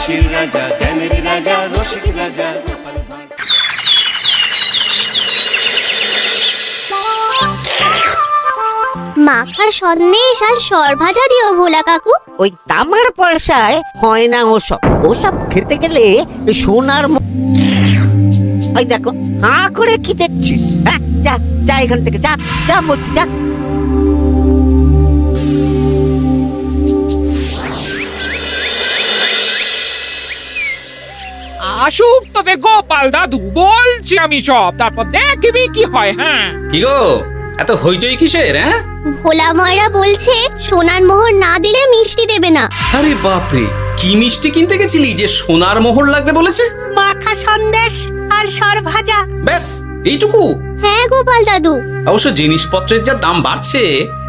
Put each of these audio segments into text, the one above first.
হাসির রাজা, জ্ঞানের রাজা, রসিক রাজা গোপাল ভাঁড়। মাখা সন্দেশ আর সরভাজা দিও ভোলা কাকু। ওই তামার পয়সায় হয় না ওসব। ওসব খেতে গেলে সোনার ওই দেখো হাঁ করে কি দেখছিস? হ্যাঁ, যা যা এখান থেকে, যা যা বলছি, যা। আসুক তবে গোপাল দাদু, বলছি আমি সব, তারপর দেখবি কি হয়। হ্যাঁ কি গো, এত হইচই কিসের? হ্যাঁ, ভোলা ময়রা বলছে সোনার মোহর না দিলে মিষ্টি দেবে না। আরে বাপরে, কি মিষ্টি কিনতে গেছিলি যে সোনার মোহর লাগবে বলেছে? মাখা সন্দেশ আর সরভাজা। ব্যাস এইটুকু? হ্যাঁ গোপাল দাদু। অবশ্য জিনিসপত্রের যা দাম বাড়ছে,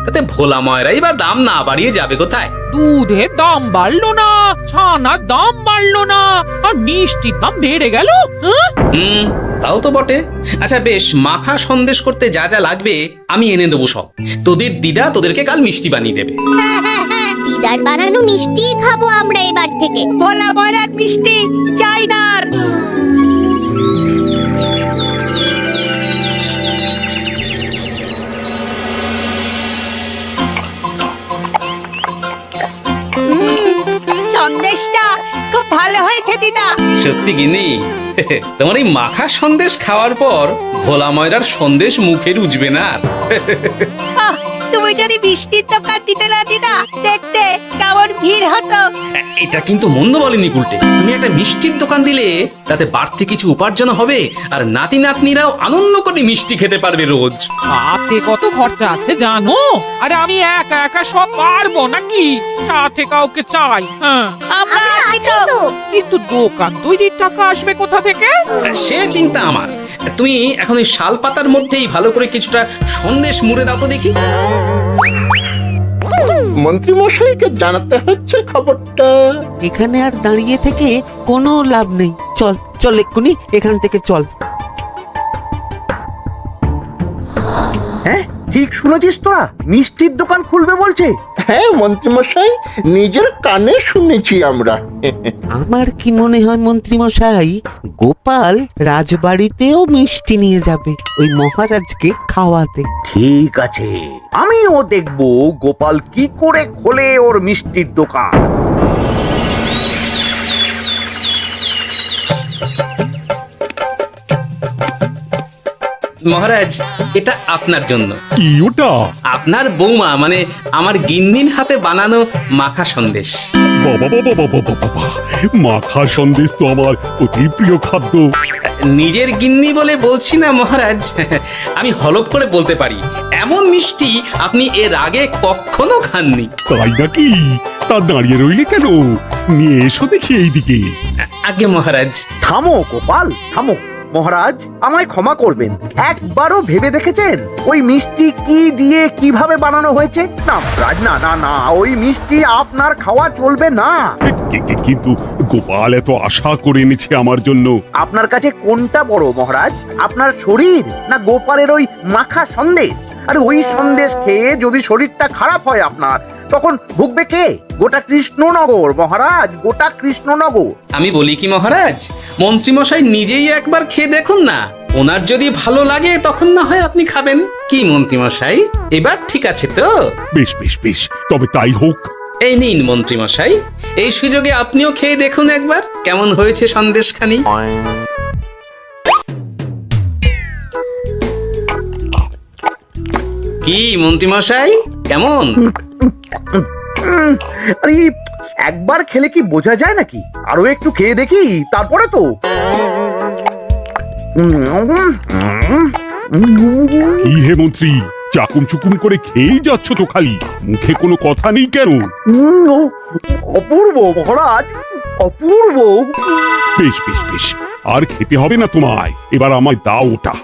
তাতে ভোলা ময়রাই বা দাম না বাড়িয়ে যাবে কোথায়? দুধের দাম বাড়লো না, ছানার দাম বাড়লো না, আর মিষ্টির দাম বেড়ে গেল। হ্যাঁ তাও তো বটে। আচ্ছা বেশ, মাখা সন্দেশ করতে যা যা লাগবে আমি এনে দেবো সব। তোদের দিদা তোদেরকে কাল মিষ্টি বানিয়ে দেবে। দিদার বানানো মিষ্টি খাবো আমরা এবার থেকে। ভোলা ময়রার মিষ্টি চাই না আর। সন্দেশটা খুব ভালো হয়েছে দিদা। সত্যি গিনি, তোমার এই মাখা সন্দেশ খাওয়ার পর ভোলা ময়রার সন্দেশ মুখে রুজবে না আর। আহ, তুমি যদি মিষ্টির দোকান দিতে না দিদা, দেখতে কেমন ভিড় হতো। এটা কিন্তু মন্দ বলেনি গুলটে। তুমি একটা মিষ্টির দোকান দিলে তাতে বাড়তি কিছু উপার্জন হবে, আর নাতি নাতনিরাও আনন্দ করে মিষ্টি খেতে পারবে রোজ। হাতে কত খরচা আছে জানো? আরে আমি একা একা সব পারবো নাকি? সাথে কাউকে চাই। হ্যাঁ, আমরা আছি তো। কিন্তু দোকান তৈরির টাকা আসবে কোথা থেকে? সে চিন্তা আমার। তুমি এখন ওই শাল পাতার মধ্যেই ভালো করে কিছুটা সন্দেশ মুড়ে দাও তো দেখি। মন্ত্রী মশাইকে জানাতে হচ্ছে খবরটা। এখানে আর দাঁড়িয়ে থেকে কোনো লাভ নেই। চল চল, এক্ষুনি এখান থেকে চল। হ্যাঁ, ঠিক শুনেছিস তোরা, মিষ্টির দোকান খুলবে বলছে। হ্যাঁ মন্ত্রী মশাই, নিজের কানে শুনেছি আমরা। আমার কি মনে হয় মন্ত্রী মশাই, গোপাল রাজবাড়িতেও মিষ্টি নিয়ে যাবে ওই মহারাজকে খাওয়াতে। ঠিক আছে, আমিও দেখবো গোপাল কি করে খোলে ওর মিষ্টির দোকান। মহারাজ, এটা আপনার জন্য। কি ওটা? আপনার বৌমা মানে আমার গিন্নির হাতে বানানো মাখা সন্দেশ। বাবা বাবা বাবা বাবা, মাখা সন্দেশ তো আমার অতি প্রিয় খাদ্য। নিজের গিন্নি বলে বলছি না মহারাজ, আমি হলফ করে বলতে পারি এমন মিষ্টি আপনি এর আগে কখনো খাননি। তাই নাকি? তা দাঁড়িয়ে রইলে কেন? নিয়ে এসো দেখি এইদিকে। আগে মহারাজ। থামো গোপাল, থামো। মহারাজ, আমায় ক্ষমা করবেন, একবারও ভেবে দেখেছেন ওই মিষ্টি কি দিয়ে কিভাবে বানানো হয়েছে? না মহারাজ, না না না, ওই মিষ্টি আপনার খাওয়া চলবে না। কিন্তু গোপাল এত আশা করে এনেছে আমার জন্য। আপনার কাছে কোনটা বড় মহারাজ, আপনার শরীর না গোপালের ওই মাখা সন্দেশ? আরে ওই সন্দেশ খেয়ে যদি শরীরটা খারাপ হয় আপনার, তখন ভুগবে কে? গোটা কৃষ্ণনগর মহারাজ, গোটা কৃষ্ণনগর। আমি বলি কি মহারাজ, মন্ত্রীমশাই নিজেই একবার খেয়ে দেখুন না, ওনার যদি ভালো লাগে তখন না হয় আপনি খাবেন। কি মন্ত্রীমশাই, এবার ঠিক আছে তো? বেশ বেশ বেশ, তবে তাই হোক। এই নিন মন্ত্রীমশাই, এই সুযোগে আপনিও খেয়ে দেখুন একবার কেমন হয়েছে সন্দেশখানি। কি মন্ত্রীমশাই, কেমন? আরে একবার খেলে কি বোঝা যায় নাকি? আরো একটু খেয়ে দেখি তারপরে তো। কি হে মন্ত্রী, চাকুম চুকুম করে খেয়েই যাচ্ছ তো খালি, মুখে কোনো কথা নেই কেন? অপূর্ব মহারাজ, অপূর্ব। বেশ বেশ বেশ, আর খেতে হবে না তোমায়, এবার আমায় দাও ওটা।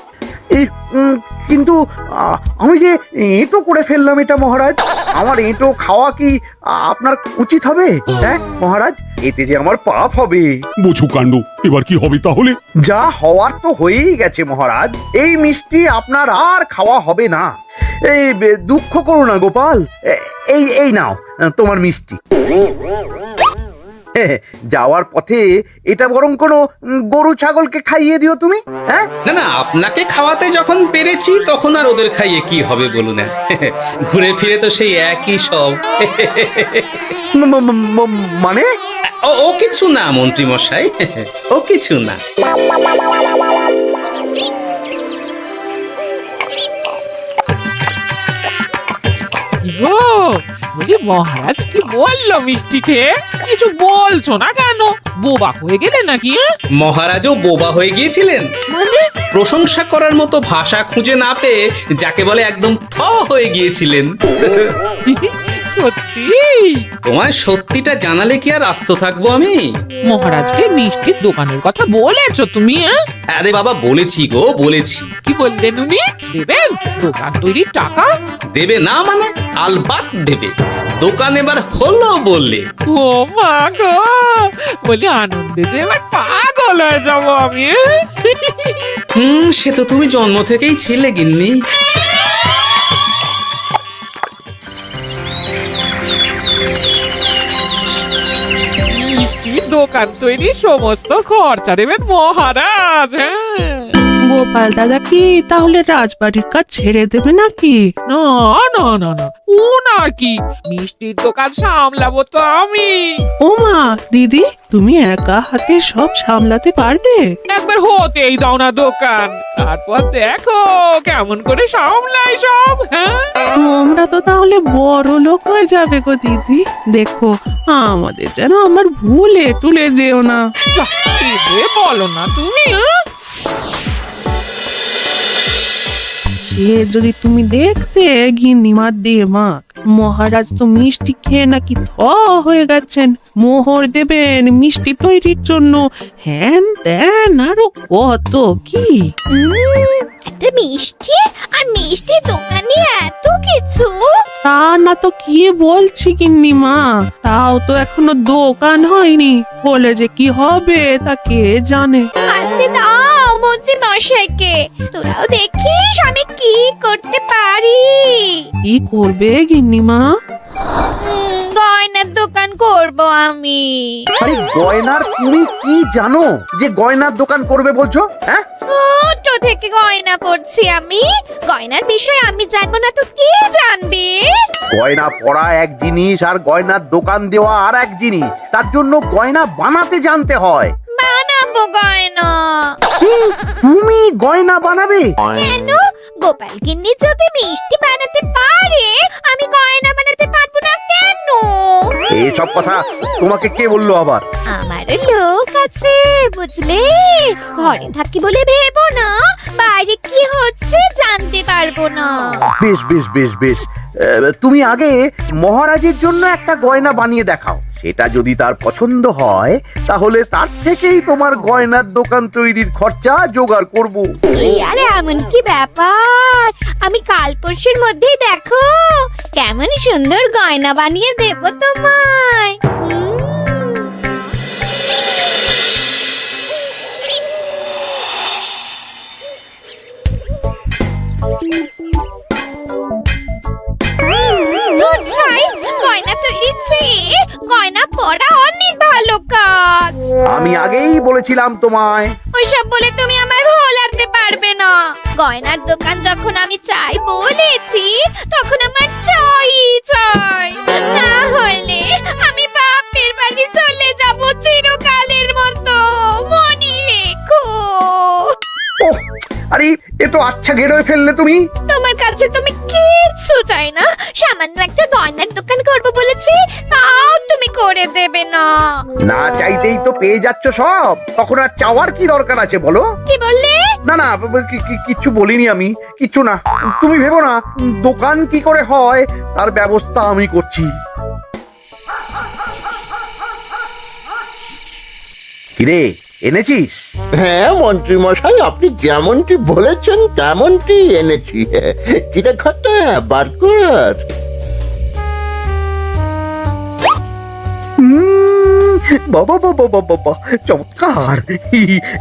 কিন্তু আমি যে এঁটো করে ফেললাম এটা মহারাজ, আমার এঁটো খাওয়া কি আপনার উচিত হবে? হ্যাঁ মহারাজ, এতে যে আমার পাপ হবে। বোঝো কাণ্ড, এবার কি হবে তাহলে? যা হওয়ার তো হয়েই গেছে মহারাজ, এই মিষ্টি আপনার আর খাওয়া হবে না। এই দুঃখ করো না গোপাল, এই এই নাও তোমার মিষ্টি। যাওয়ার পথে এটা বরং কোনো গরু ছাগলকে খাইয়ে দিও তুমি। হ্যাঁ, না না, আপনাকে খাওয়াতে যখন পেরেছি তখন আর ওদের খাইয়ে কি হবে বলুন না। ঘুরে ফিরে তো সেই একই সব। মানে ও কিছু না মন্ত্রী মশাই, ও কিছু না। গো, বলি মহারাজ কি বললো মিষ্টি খেয়ে? কিছু বলছো না কেন? বোবা হয়ে গেলে নাকি? মহারাজও বোবা হয়ে গিয়েছিলেন? মানে প্রশংসা করার মতো ভাষা খুঁজে না পেয়ে যাকে বলে একদম থ হয়ে গিয়েছিলেন। সত্যি? তোমায় সত্যিটা জানালে কি আর আস্ত থাকবো আমি? মহারাজকে মিষ্টির দোকানের কথা বলেছো তুমি? আরে বাবা, বলেছি গো, বলেছি। কি বললেন উনি? দেবেন দোকান তৈরির টাকা? দেবে না মানে? আলবাত দেবে। দোকান এবার হলো বললে। ও মা গো, বলি আনন্দে যে এবার পাগল হয়ে যাবো আমি। সে তো তুমি জন্ম থেকেই ছিলে গিন্নি। মিষ্টির দোকান তৈরির সমস্ত খরচা দেবেন মহারাজ। হ্যাঁ, গোপাল দাদা কি তাহলে রাজবাড়ির কাজ ছেড়ে দেবে নাকি? না না না না, ও নাকি, মিষ্টির দোকান সামলাবো তো আমি। ওমা দিদি, তুমি একা হাতে সব সামলাতে পারবে? একবার হতেই দাও না দোকান, তারপর দেখো কেমন করে সামলাই সব। হ্যাঁ, তোমরা তো তাহলে বড় লোক হয়ে যাবে গো দিদি। দেখো আমাদের যেন আমার ভুলে টুলে যেও না। যা, এ বলো না তুমি। সে যদি তুমি দেখতে গিন্নিমার দিয়ে মাক, মহারাজ তো মিষ্টি খেয়ে নাকি থ হয়ে গেছেন। মোহর দেবেন মিষ্টি তৈরির জন্য, হ্যান ত্যান আরো কত কি। একটা মিষ্টি আর মিষ্টি দোকানে এত কিছু। তা না তো কি বলছি গিন্নিমা, তাও তো এখনো দোকান হয়নি, বলে যে কি হবে তা কে জানে। আসতে দাও মন্ত্রী মশাইকে, তোরাও দেখিস আমি কি করতে পারি। কি করবে গিন্নিমা? গয়নার দোকান করব আমি। আরে গয়নার তুমি কি জানো যে গয়নার দোকান করবে বলছো? হ্যাঁ, ছোট থেকে গয়না পড়ছি আমি, গয়নার বিষয় আমি জানবো না তো কে জানবে? গয়না পরা এক জিনিস আর গয়নার দোকান দেওয়া আর এক জিনিস। তার জন্য গয়না বানাতে জানতে হয়। বানাবো গয়না। তুমি গয়না বানাবে? কেন? গোপাল গিন্নি যদি মিষ্টি বানাতে পারে, আমি গয়না বানাতে পারবো না কেন? এসব কথা তোমাকে কে বললো আবার? আমার লোক আছে বুঝলে, ঘরে থাকি বলে ভেবো না বাইরে কি হচ্ছে জানতে পারবো না। বেশ বেশ বেশ বেশ, তুমি আগে মহারাজের জন্য একটা গয়না বানিয়ে দেখাও। সেটা যদি তার পছন্দ হয় তাহলে তার থেকেই তোমার গয়নার দোকান তৈরির খরচা জোগাড় করব। এই আরে এমন কি ব্যাপার, আমি কাল পরশুর মধ্যেই দেখো কেমন সুন্দর গয়না বানিয়ে দেবো তোমায়। গয়না তৈরির চেয়ে গয়না পরা অনেক ভালো কাজ। আমি আগেই বলেছিলাম তোমায়। ওইসব বলে তুমি আমার ভোলাতে পারবে না। গয়নার দোকান যখন আমি চাই বলেছি, তখন আমার চাই চাই, না হলে আমি বাপের বাড়ি চলে যাব চিরকালের মতো, মনে রেখো। ওহ, আরে এ তো আচ্ছা গেড়ে ফেললে তুমি। তোমার কাছে তুমি কিচ্ছু চাই না, সামান্য একটা গয়নার দোকান করব বলেছি, তাও তুমি করে দেবে না। না চাইতেই তো পেয়ে যাচ্ছ সব, তখন আর চাওয়ার কি দরকার আছে বলো? কি বললে? না না, কিচ্ছু বলিনি আমি, কিচ্ছু না। তুমি ভেবো না, দোকান কি করে হয় তার ব্যবস্থা আমি করছি। কিরে, এনেছিস? হ্যাঁ মন্ত্রী মশাই, আপনি যেমনটি বলেছেন তেমনটি এনেছি। কিরে ঘটা বার কর। বাবা বাবা বাবা বাবা, চমৎকার।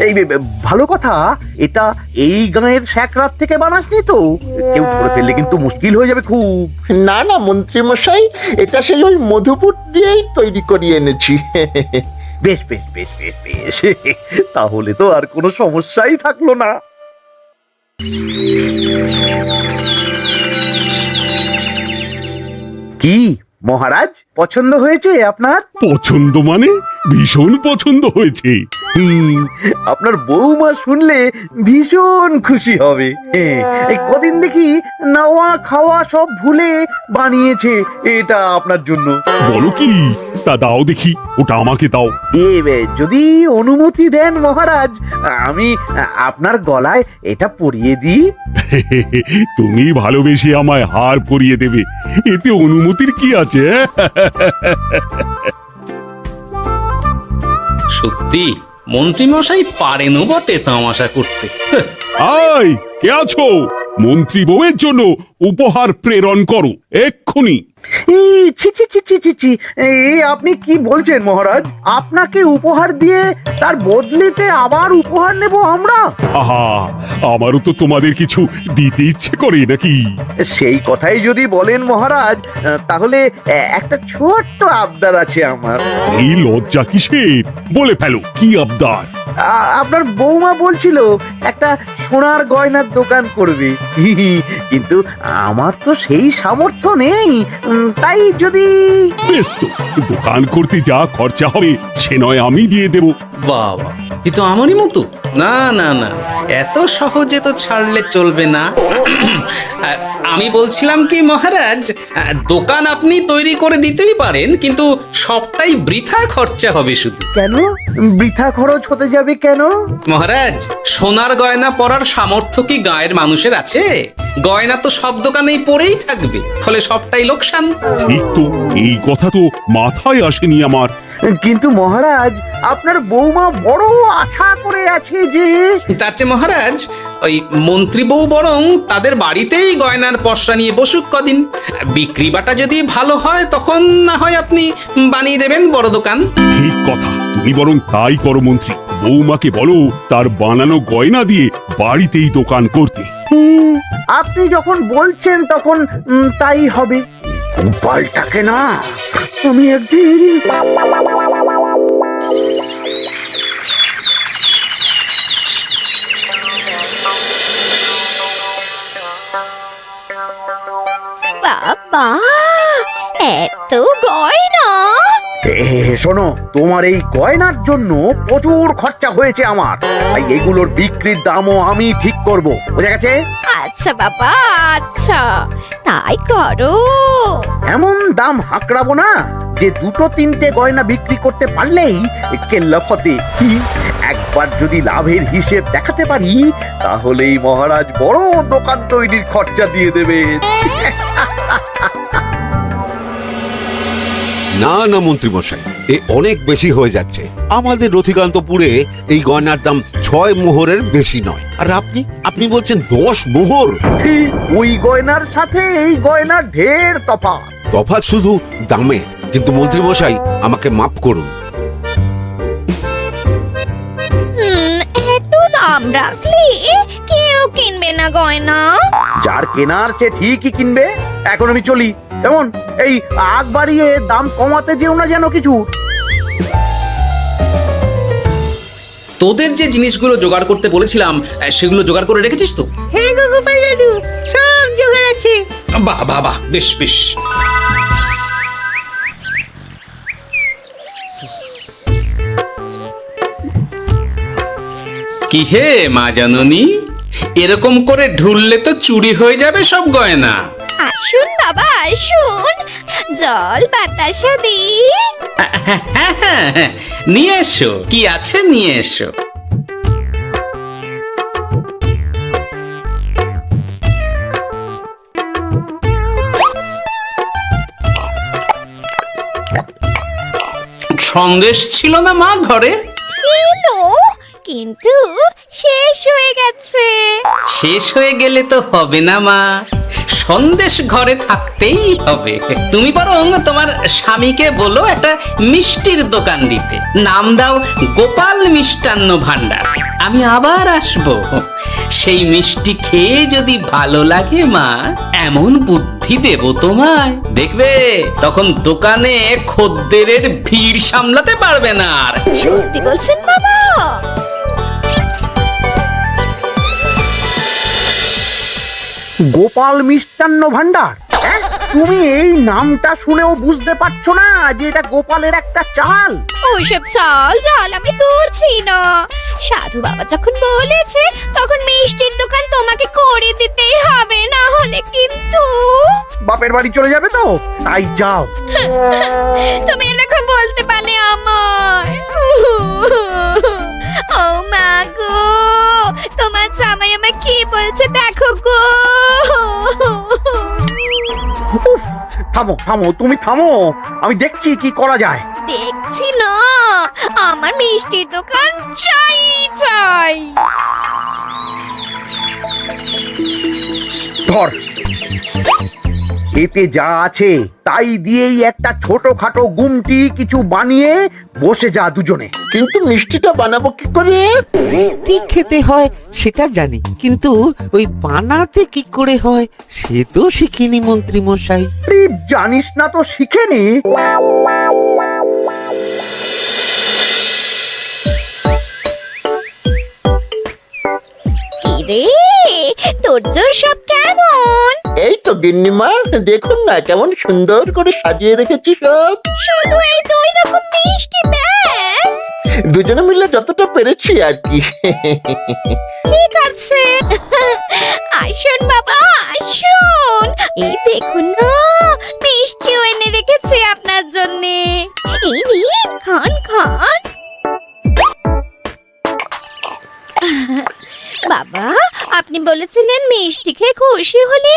এই ভালো কথা, এটা এই গাঁয়ের স্যাকরাত থেকে বানাসনি তো? কেউ ধরে ফেললে কিন্তু মুশকিল হয়ে যাবে খুব। না না মন্ত্রী মশাই, এটা সেই ওই মধুপুর দিয়েই তৈরি করিয়ে এনেছি। বেশ বেশ বেশ বেশ বেশ, তাহলে তো আর কোনো সমস্যাই থাকলো না। কি মহারাজ, পছন্দ হয়েছে আপনার? পছন্দ মানে ভীষণ পছন্দ হয়েছে। আপনার বৌমা শুনলে ভীষণ খুশি হবে। এই কদিন দেখি নাওয়া খাওয়া সব ভুলে বানিয়েছে এটা আপনার জন্য। বলো কি, তা দাও দেখি, ওটা আমাকে দাও। যদি অনুমতি দেন মহারাজ, আমি আপনার গলায় এটা পরিয়ে দিই। তুমি ভালোবেসে আমায় হার পরিয়ে দেবে, এতে অনুমতির কি আছে? সত্যি মন্ত্রীমশাই পারেনও বটে তামাশা করতে। আয়, কে আছো? মন্ত্রী বউয়ের জন্য উপহার প্রেরণ করো এক্ষুনি। ছি ছি ছি ছি ছি ছি, আপনি কি বলছেন মহারাজ? আপনাকে উপহার দিয়ে তার বদলেতে আবার উপহার নেব আমরা? আহা, আমারও তো তোমাদের কিছু দিতে ইচ্ছে করে নাকি? সেই কথাই যদি বলেন মহারাজ, তাহলে একটা ছোট্ট আবদার আছে আমার। এই লজ্জা কিসের? বলে ফেলো, কি আবদার? আপনার বৌমা বলছিল একটা সোনার গয়নার দোকান করবে, কিন্তু আমার তো সেই সামর্থ্য নেই। তাই যদি... বেশ তো, দোকান করতে যা খরচা হবে সে নয় আমি দিয়ে দেব। বাবা, এ তো আমারই মতো। না না না, এত সহজে তো ছাড়লে চলবে না। আমি বলছিলাম কি মহারাজ, দোকান আপনি তৈরি করে দিতেই পারেন, কিন্তু সবটাই বৃথা খরচা হবে শুধু। কেন বৃথা খরচ হতে যাবে কেন মহারাজ? সোনার গয়না পরার সামর্থ্য কি গায়ের মানুষের আছে? গয়না তো সব দোকানেই পড়েই থাকবে, ফলে সবটাই লোকসান। ঠিক তো, এই কথা তো মাথায় আসেনি আমার। কিন্তু মহারাজ, আপনার বৌমা বড় আশা করে আছে যে... তার চেয়ে মহারাজ, ওই মন্ত্রী বউ বরং তাদের বাড়িতেই গয়নার পসরা নিয়ে বসুক কদিন। বিক্রি বাটা যদি ভালো হয় তখন না হয় আপনি বানিয়ে দেবেন বড় দোকান। ঠিক কথা, তুমি বরং তাই করো মন্ত্রী। বৌমাকে বলো তার বানানো গয়না দিয়ে বাড়িতেই দোকান করতে। আপনি যখন বলছেন তখন তাই হবে। গোপালটাকে না আমি একদিন... বাবা, এত গয়না! শোনো, তোমার এই গয়নার জন্য প্রচুর খরচা হয়েছে আমার, তাই এগুলোর বিক্রির দামও আমি ঠিক করব, বোঝা গেছে? আচ্ছা বাবা, আচ্ছা, তাই করো। এমন দাম হাঁকড়াবো না যে দুটো তিনটে গয়না বিক্রি করতে পারলেই কেল্লা ফতে। একবার যদি লাভের হিসেব দেখাতে পারি, তাহলেই মহারাজ বড় দোকান তৈরির খরচা দিয়ে দেবেন। না না মন্ত্রী মশাই, এ অনেক বেশি হয়ে যাচ্ছে। আমাদের রথিকান্তপুরে এই গয়নার দাম 6 মোহরের বেশি নয়, আর আপনি বলছেন 10 মোহর। ওই গয়নার সাথে এই গয়নার ঢের তফাৎ। তফাৎ শুধু দামে। কিন্তু মন্ত্রী মশাই, আমাকে মাফ করুন। এত দাম রাখলে কেউ কিনবে না গয়না। যার কেনার সে ঠিকই কিনবে। এখন আমি চলি। কেমন, এই আগ বাড়িয়ে দাম কমাতে যেও না যেন কিছু। তোদের যে জিনিসগুলো জোগাড় করতে বলেছিলাম সেগুলো জোগাড় করে রেখেছিস তো? হ্যাঁ গো গোপাল দাদু, সব জোগাড় আছে। বাহ বাহ বাহ, বেশ বেশ। কি হে মা জাননী, এরকম করে ঢুললে তো চুরি হয়ে যাবে সব গয়না। আসুন বাবা, আসুন, জল বাতাসা দি। নিয়ে এসো, কি আছে নিয়ে এসো। সন্দেশ ছিল না মা ঘরে? ছিল, কিন্তু শেষ হয়ে গেছে। শেষ হয়ে গেলে তো হবে না মা, সন্দেশ ঘরে থাকতেই হবে। তুমি বরং তোমার স্বামীকে বলো একটা মিষ্টির দোকান দিতে, নাম দাও গোপাল মিষ্টান্ন ভান্ডার। আমি আবার আসবো, সেই মিষ্টি খেয়ে যদি ভালো লাগে মা, এমন বুদ্ধি দেব তোমায়, দেখবে তখন দোকানে খদ্দেরের ভিড় সামলাতে পারবে না আর। সত্যি বলছেন বাবা? গোপাল মিষ্টান্ন ভান্ডার? তুমি এই নামটা শুনেও বুঝতে পারছো না যে এটা গোপালের একটা চাল? ওসব চাল জাল আমি বলছি না। সাধু বাবা যখন বলেছে তখন মিষ্টির দোকান তোমাকে করে দিতেই হবে, না হলে কিন্তু বাপের বাড়ি চলে যাবে তো, তাই যাও। তুমি এরকম বলতে পারলে আমার। ও মা গো, তোমার জামাই আমায় কি বলছে দেখো গো। উফ, থামো থামো, তুমি থামো, আমি দেখছি কি করা যায়। দেখছি না, আমার মিষ্টির দোকান চাই চাই। ধর, এতে যা আছে তাই দিয়েই একটা ছোটখাটো গুমটি কিছু বানিয়ে বসে যা দুজনে। কিন্তু মিষ্টিটা বানাবো কি করে? মিষ্টি খেতে হয় সেটা জানি, কিন্তু ওই বানাতে কি করে হয় সে তো শিখিনি মন্ত্রী মশাই। আরে, জানিস না তো শিখে নে। কি রে, তোর জোর সব কেমন? এই তো গিন্নিমা, দেখুন না কেমন সুন্দর করে সাজিয়ে রেখেছি সব। শুধু এই দুই রকম মিষ্টি ব্যাস? দুজনে মিলে যতটা পেরেছি আর কি। ঠিক আছে, আসুন বাবা আসুন, এই দেখুন না মিষ্টিও এনে রেখেছি আপনার জন্যে। এই নিন, খান খান। বাবা, আপনি বলেছিলেন মিষ্টি খেয়ে খুশি হলে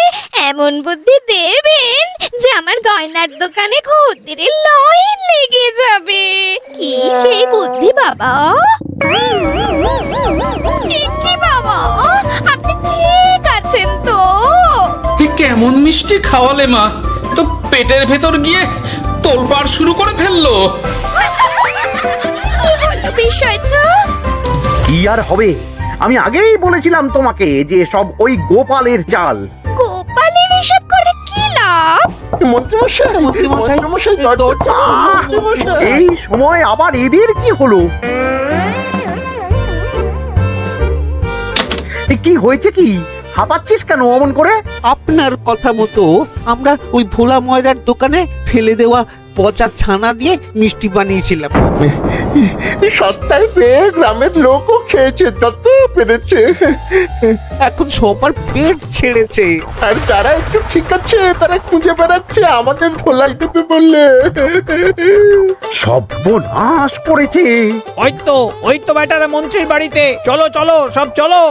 এমন বুদ্ধি দেবেন যে আমার গয়নার দোকানে খদ্দেরের লাইন লেগে যাবে। কি সেই বুদ্ধি বাবা? কি বাবা, আপনি ঠিক আছেন তো? এ কেমন মিষ্টি খাওয়ালে মা, তো পেটের ভেতর গিয়ে তোলপাড় শুরু করে ফেললো। কি হলো বিষয়টা? কি আর হবে, আমি আগেই বলেছিলাম তোমাকে যে সব ওই গোপালের চাল। গোপালের এসব করে কি লাভ? মন্ত্রীমশাই, মন্ত্রীমশাই, দরজা, মন্ত্রীমশাই। এই সময় আবার এদের কি হলো? এ কি হয়েছে কি? হাঁপাচ্ছিস কেন অমন করে? আপনার কথা মতো আমরা ওই ভোলা ময়রার দোকানে ফেলে দেওয়া পচা ছানা দিয়ে মিষ্টি বানিয়েছিলাম। সস্তায় পেয়ে গ্রামের লোকও খেয়েছে যত পেরেছে। এখন সবার পেট ছেড়েছে। আর যারা একটু ঠিক আছে তারা খুঁজে বেড়াচ্ছে আমাদের ধোলাই দেবে বললে। সর্বনাশ করেছে। ওই তো বেটারা মন্ত্রীর বাড়িতে, চলো চলো সব চলো।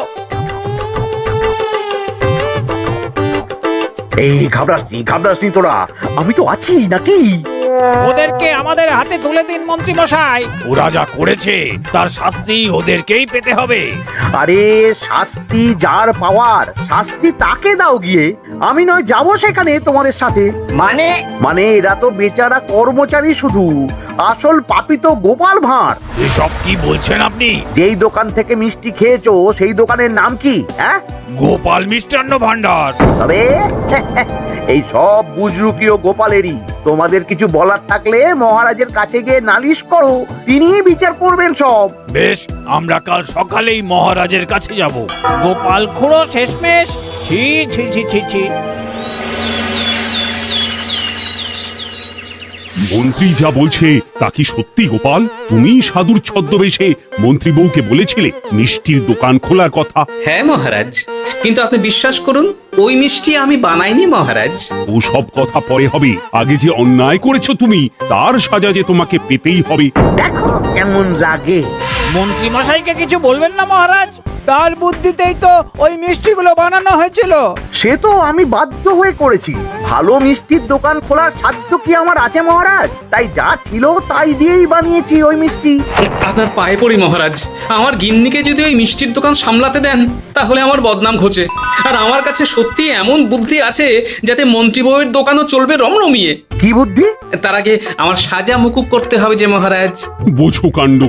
এই ঘাবড়াসনি তোরা, আমি তো আছি নাকি? ওদেরকে আমাদের হাতে তুলে দিন মন্ত্রী মশাই। ওরা যা করেছে তার শাস্তি ওদেরকেই পেতে হবে। আরে শাস্তি যার পাওয়ার, শাস্তি তাকে দাও গিয়ে। আমি নয় যাবো সেখানে তোমাদের সাথে। মানে এরা তো বেচারা কর্মচারী শুধু, আসল পাপী তো গোপাল ভাঁড়। এসব কি বলছেন আপনি? যেই দোকান থেকে মিষ্টি খেয়েছো সেই দোকানের নাম কি? হ্যাঁ, গোপাল মিষ্টান্ন ভান্ডার। তবে এই সব বুজরুকিও গোপালেরই। তোমাদের কিছু বলার থাকলে মহারাজের কাছে গিয়ে নালিশ করো, তিনিই বিচার করবেন সব। বেশ, আমরা কাল সকালেই মহারাজের কাছে যাব। গোপাল খুঁড়ো শেষমেশ। ছি ছি ছি ছি ছি। মন্ত্রী যা বলছে তা কি সত্যি গোপাল? তুমি সাধুর ছদ্মবেশে মন্ত্রী বউকে বলেছিলে মিষ্টির দোকান খোলার কথা? হ্যাঁ মহারাজ, কিন্তু আপনি বিশ্বাস করুন ওই মিষ্টি আমি বানাইনি মহারাজ। ও সব কথা পরে হবে, আগে যে অন্যায় করেছো তুমি তার সাজা যে তোমাকে পেতেই হবে। দেখো কেমন লাগে। মন্ত্রী মশাইকে কিছু বলবেন না মহারাজ? তার বুদ্ধিতেই তো ওই মিষ্টিগুলো বানানো হয়েছিল। সে তো আমি বাধ্য হয়ে করেছি। ভালো মিষ্টির দোকান খোলার সাধ্য কি আমার আছে মহারাজ? তাই যা ছিল তাই দিয়েই বানিয়েছি ওই মিষ্টি। আপনার পায়ে পড়ি মহারাজ, আমার গিন্নিকে যদি ওই মিষ্টির দোকান সামলাতে দেন তাহলে আমার বদনাম ঘোচে। আর আমার কাছে সত্যি এমন বুদ্ধি আছে যাতে মন্ত্রী বউয়ের দোকানও চলবে রমরমিয়ে। কি বুদ্ধি? তার আগে আমার সাজা মুকুব করতে হবে যে মহারাজ। বোঝো কাণ্ড।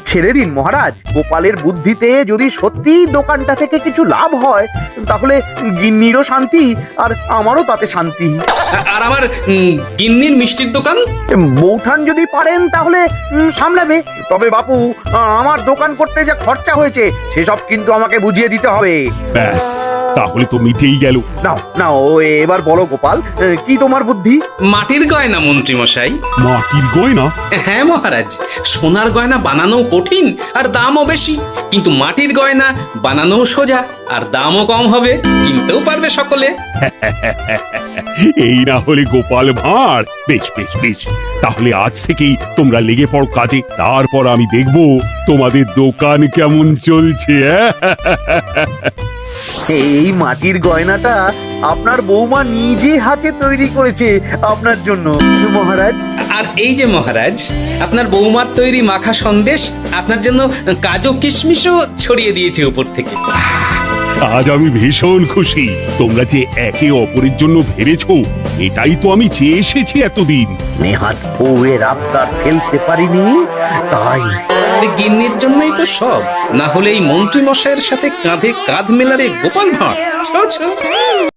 ছেড়ে দিন মহারাজ, গোপালের বুদ্ধিতে যদি সত্যি দোকানটা থেকে কিছু লাভ হয় তাহলে গিন্নিরও শান্তি আর আমারও তাতে শান্তি। আর আমার গিন্নির মিষ্টির দোকান বৌঠান যদি পারেন তাহলে সামলাবে। তবে বাপু, আমার দোকান করতে যা খরচা হয়েছে সেসব কিন্তু আমাকে বুঝিয়ে দিতে হবে। ব্যাস, তাহলে তো মিটেই গেল। নাও নাও, এবার বলো গোপাল, কি তোমার বুদ্ধি? মাটির গয়না মন্ত্রী মশাই। মাটির গয়না? হ্যাঁ মহারাজ, সোনার গয়না বানানো কঠিন আর দামও বেশি, কিন্তু মাটির গয়না বানানো সোজা আর দামও কম হবে, কিনতেও পারবে সকলে। এই না হলে গোপাল ভাঁড়। বেশ বেশ বেশ, তাহলে আজ থেকেই তোমরা লেগে পড়ো কাজে, তারপর আমি দেখব তোমাদের দোকান কেমন চলছে। এই মাটির গয়নাটা আপনার বৌমা নিজে হাতে তৈরি করেছে আপনার জন্য মহারাজ। আর এই যে মহারাজ, আপনার বৌমার তৈরি মাখা সন্দেশ আপনার জন্য কাজু কিশমিশও ছড়িয়ে দিয়েছে উপর থেকে। আজ আমি ভীষণ খুশি। তোমরা যে একে অপরের জন্য ভেবেছো, এটাই তো আমি চেয়ে এসেছি এতদিন। নেহাত বউয়ের আবদার ফেলতে পারিনি, তাই এই গিন্নির জন্যই তো সব, না হলে এই মন্ত্রী মশাইয়ের সাথে কাঁধে কাঁধ মেলাবে গোপাল ভাঁড়। ছো ছো।